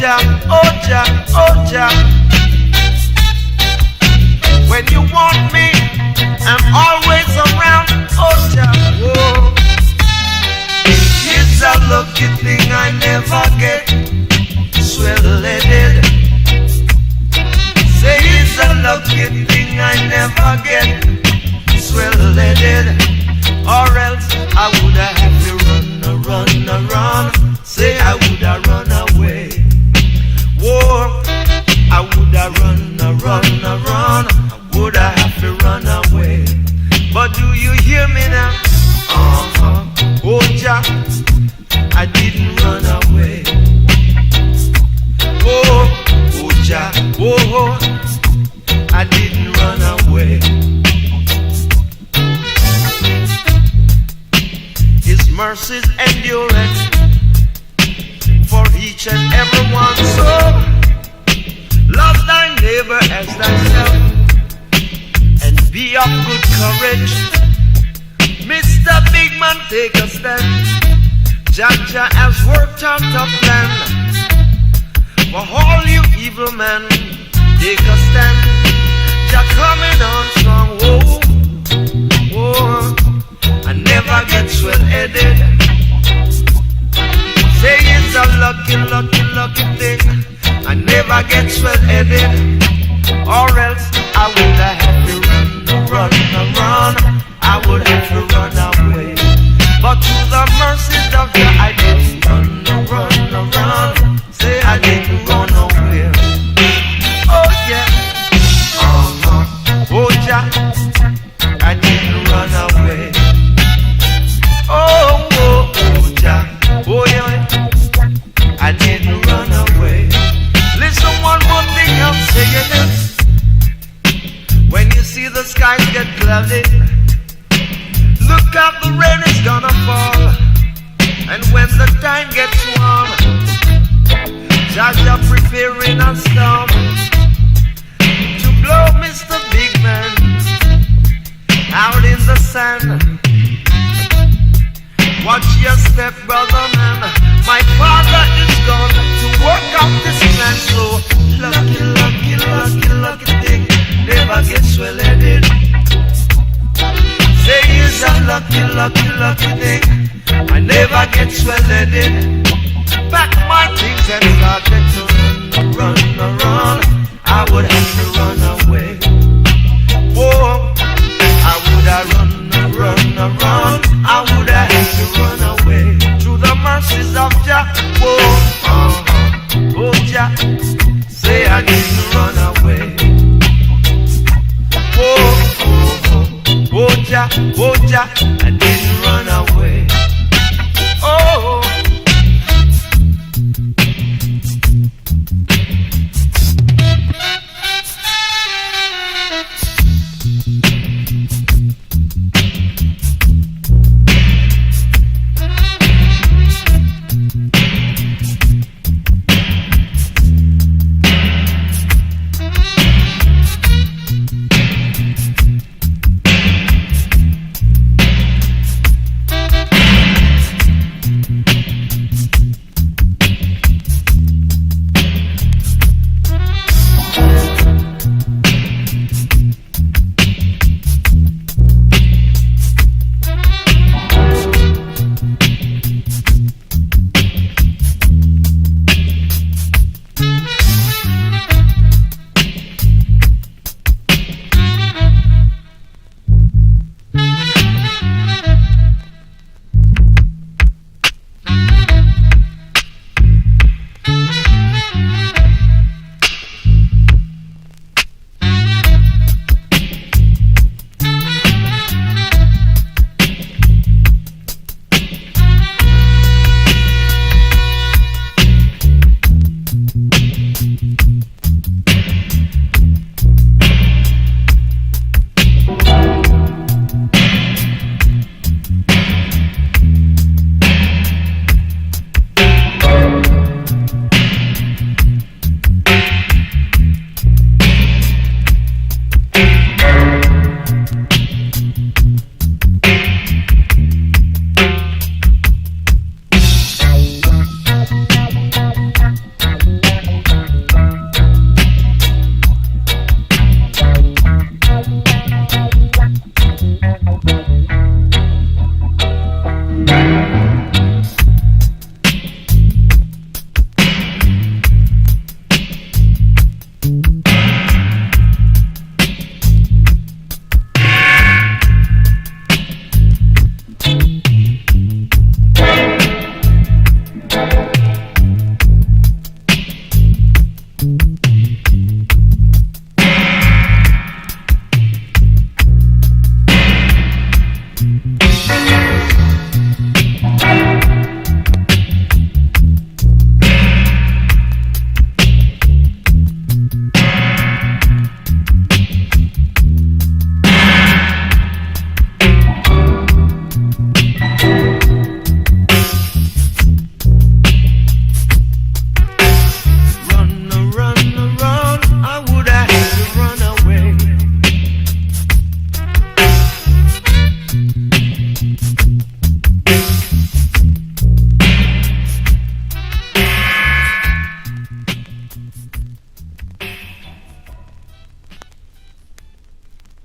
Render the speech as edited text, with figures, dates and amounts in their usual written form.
Jah, oh Jah, oh Jah. When you want me, I'm always around, oh Jah, oh. It's a lucky thing I never get swell-headed. Say it's a lucky thing I never get swell-headed. Or else I would have to run. Say I would have run away. Whoa, I would have run. Would I have to run away? But do you hear me now? Oh Jah, I didn't run away. Oh Jah, oh, I didn't run away. His mercies endureth for each and every one. So love thy neighbor as thyself, and be of good courage. Mr. Big Man, take a stand. Jah has worked out a plan for all you evil men. Take a stand. Jah coming on strong. Whoa, I never get swell-headed. Say it's a lucky thing I never get swell-headed. Or else I would have to run. I would have to run away. But to the mercies of Jah, I didn't run. Say I didn't run nowhere. Oh yeah, oh Jah, I didn't run away. Oh Jah, oh yeah, I didn't run away. Listen, one more thing I'm saying this. When you see the skies get cloudy, look out, the rain is gonna fall. And when the time gets warm, Jah preparing a storm to blow Mr. Big Man out in the sand. Watch your step, brother man. My father is gone to work out this plan. So lucky thing never gets swell-headed. Say it's a lucky thing I never get swell-headed. Pack my things and started to run. I would have to run away.